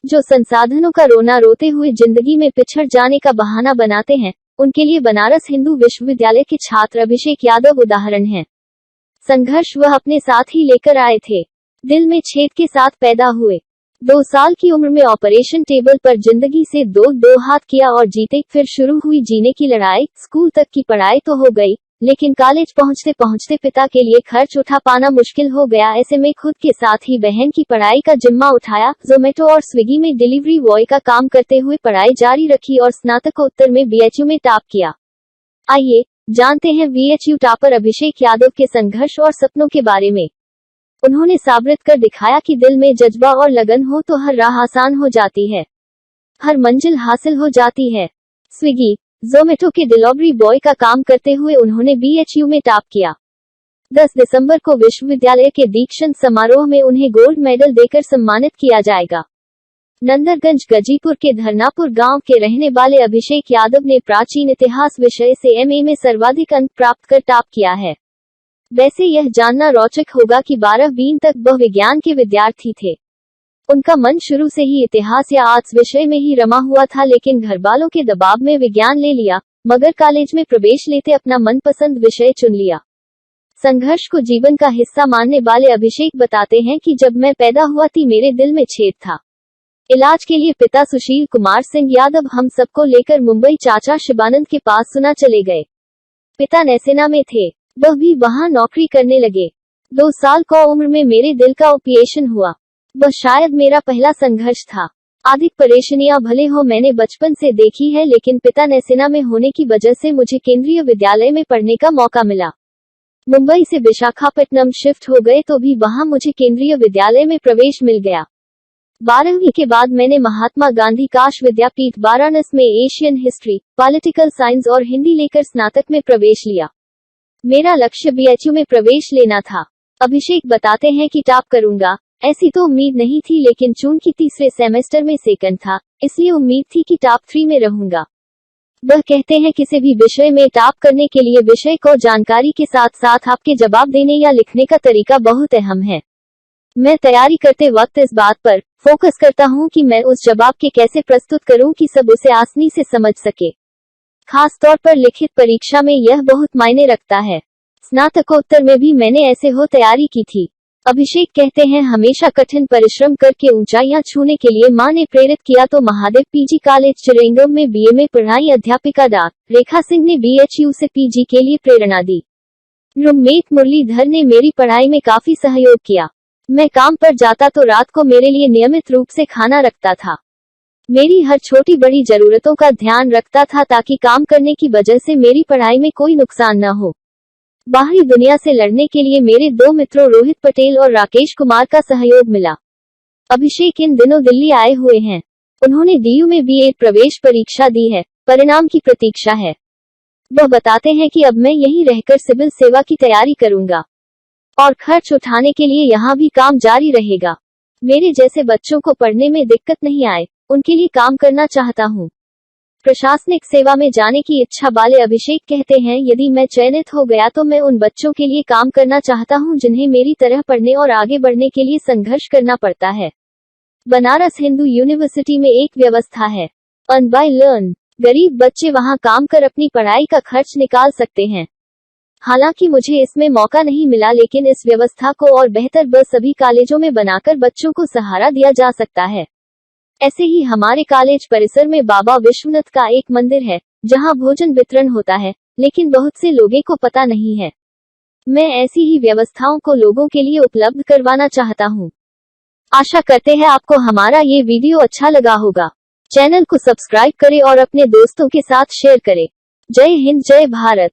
जो संसाधनों का रोना रोते हुए जिंदगी में पिछड़ जाने का बहाना बनाते हैं, उनके लिए बनारस हिंदू विश्वविद्यालय के छात्र अभिषेक यादव उदाहरण हैं। संघर्ष वह अपने साथ ही लेकर आए थे। दिल में छेद के साथ पैदा हुए। 2 साल की उम्र में ऑपरेशन टेबल पर जिंदगी से दो हाथ किया और जीते। फिर शुरू हुई जीने की लड़ाई। स्कूल तक की पढ़ाई तो हो गई, लेकिन कॉलेज पहुंचते पहुंचते पिता के लिए खर्च उठा पाना मुश्किल हो गया। ऐसे में खुद के साथ ही बहन की पढ़ाई का जिम्मा उठाया। जोमेटो और स्विगी में डिलीवरी बॉय का काम करते हुए पढ़ाई जारी रखी और स्नातकोत्तर में बीएचयू में टॉप किया। आइए जानते हैं बीएचयू टॉपर अभिषेक यादव के संघर्ष और सपनों के बारे में। उन्होंने साबित कर दिखाया कि दिल में जज्बा और लगन हो तो हर राह आसान हो जाती है, हर मंजिल हासिल हो जाती है। स्विगी, जोमेटो के डिलीवरी बॉय का काम करते हुए उन्होंने बीएचयू में टॉप किया। 10 दिसंबर को विश्वविद्यालय के दीक्षांत समारोह में उन्हें गोल्ड मेडल देकर सम्मानित किया जाएगा। नंदरगंज गजीपुर के धरनापुर गांव के रहने वाले अभिषेक यादव ने प्राचीन इतिहास विषय से एमए में सर्वाधिक अंक प्राप्त कर टॉप किया है। वैसे यह जानना रोचक होगा कि 12वीं तक वह विज्ञान के विद्यार्थी थे। उनका मन शुरू से ही इतिहास या आर्ट्स विषय में ही रमा हुआ था, लेकिन घरवालों के दबाव में विज्ञान ले लिया, मगर कॉलेज में प्रवेश लेते अपना मनपसंद विषय चुन लिया। संघर्ष को जीवन का हिस्सा मानने वाले अभिषेक बताते हैं कि जब मैं पैदा हुआ थी मेरे दिल में छेद था। इलाज के लिए पिता सुशील कुमार सिंह यादव हम सबको लेकर मुंबई चाचा शिवानंद के पास सुना चले गए। पिता नौसेना में थे, वह भी वहां नौकरी करने लगे। 2 साल की उम्र में मेरे दिल का ऑपरेशन हुआ। वह शायद मेरा पहला संघर्ष था। अधिक परेशानियां भले हो मैंने बचपन से देखी है, लेकिन पिता नौसेना में होने की वजह से मुझे केंद्रीय विद्यालय में पढ़ने का मौका मिला। मुंबई से विशाखापट्टनम शिफ्ट हो गए तो भी वहां मुझे केंद्रीय विद्यालय में प्रवेश मिल गया। 12वीं के बाद मैंने महात्मा गांधी काश विद्यापीठ वाराणसी में एशियन हिस्ट्री, पॉलिटिकल साइंस और हिंदी लेकर स्नातक में प्रवेश लिया। मेरा लक्ष्य बीएचयू में प्रवेश लेना था। अभिषेक बताते हैं कि टॉप करूंगा, ऐसी तो उम्मीद नहीं थी, लेकिन चूंकि तीसरे सेमेस्टर में सेकंड था, इसलिए उम्मीद थी कि टॉप 3 में रहूंगा। वह कहते हैं किसी भी विषय में टॉप करने के लिए विषय को जानकारी के साथ साथ आपके जवाब देने या लिखने का तरीका बहुत अहम है। मैं तैयारी करते वक्त इस बात पर फोकस करता हूं कि मैं उस जवाब के कैसे प्रस्तुत करूं कि सब उसे आसानी से समझ सके। खास तौर पर लिखित परीक्षा में यह बहुत मायने रखता है। स्नातकोत्तर में भी मैंने ऐसे हो तैयारी की थी। अभिषेक कहते हैं हमेशा कठिन परिश्रम करके ऊंचाइयां छूने के लिए मां ने प्रेरित किया तो महादेव पीजी कॉलेज चिरंगम में बीए में पढ़ाई अध्यापिका डॉ. रेखा सिंह ने बीएचयू से पीजी के लिए प्रेरणा दी। रूममेट मुरलीधर ने मेरी पढ़ाई में काफी सहयोग किया। मैं काम पर जाता तो रात को मेरे लिए नियमित रूप से खाना रखता था। मेरी हर छोटी बड़ी जरूरतों का ध्यान रखता था ताकि काम करने की वजह से मेरी पढ़ाई में कोई नुकसान न हो। बाहरी दुनिया से लड़ने के लिए मेरे 2 मित्रों रोहित पटेल और राकेश कुमार का सहयोग मिला। अभिषेक इन दिनों दिल्ली आए हुए हैं। उन्होंने डीयू में बीए प्रवेश परीक्षा दी है, परिणाम की प्रतीक्षा है। वह बताते हैं कि अब मैं यहीं रहकर सिविल सेवा की तैयारी करूंगा और खर्च उठाने के लिए यहाँ भी काम जारी रहेगा। मेरे जैसे बच्चों को पढ़ने में दिक्कत नहीं आए, उनके लिए काम करना चाहता हूँ। प्रशासनिक सेवा में जाने की इच्छा वाले अभिषेक कहते हैं यदि मैं चयनित हो गया तो मैं उन बच्चों के लिए काम करना चाहता हूं जिन्हें मेरी तरह पढ़ने और आगे बढ़ने के लिए संघर्ष करना पड़ता है। बनारस हिंदू यूनिवर्सिटी में एक व्यवस्था है, अर्न बाय लर्न। गरीब बच्चे वहां काम कर अपनी पढ़ाई का खर्च निकाल सकते हैं। हालांकि मुझे इसमें मौका नहीं मिला, लेकिन इस व्यवस्था को और बेहतर सभी कॉलेजों में बनाकर बच्चों को सहारा दिया जा सकता है। ऐसे ही हमारे कॉलेज परिसर में बाबा विश्वनाथ का एक मंदिर है जहां भोजन वितरण होता है, लेकिन बहुत से लोगों को पता नहीं है। मैं ऐसी ही व्यवस्थाओं को लोगों के लिए उपलब्ध करवाना चाहता हूं। आशा करते हैं आपको हमारा ये वीडियो अच्छा लगा होगा। चैनल को सब्सक्राइब करें और अपने दोस्तों के साथ शेयर करें। जय हिंद, जय भारत।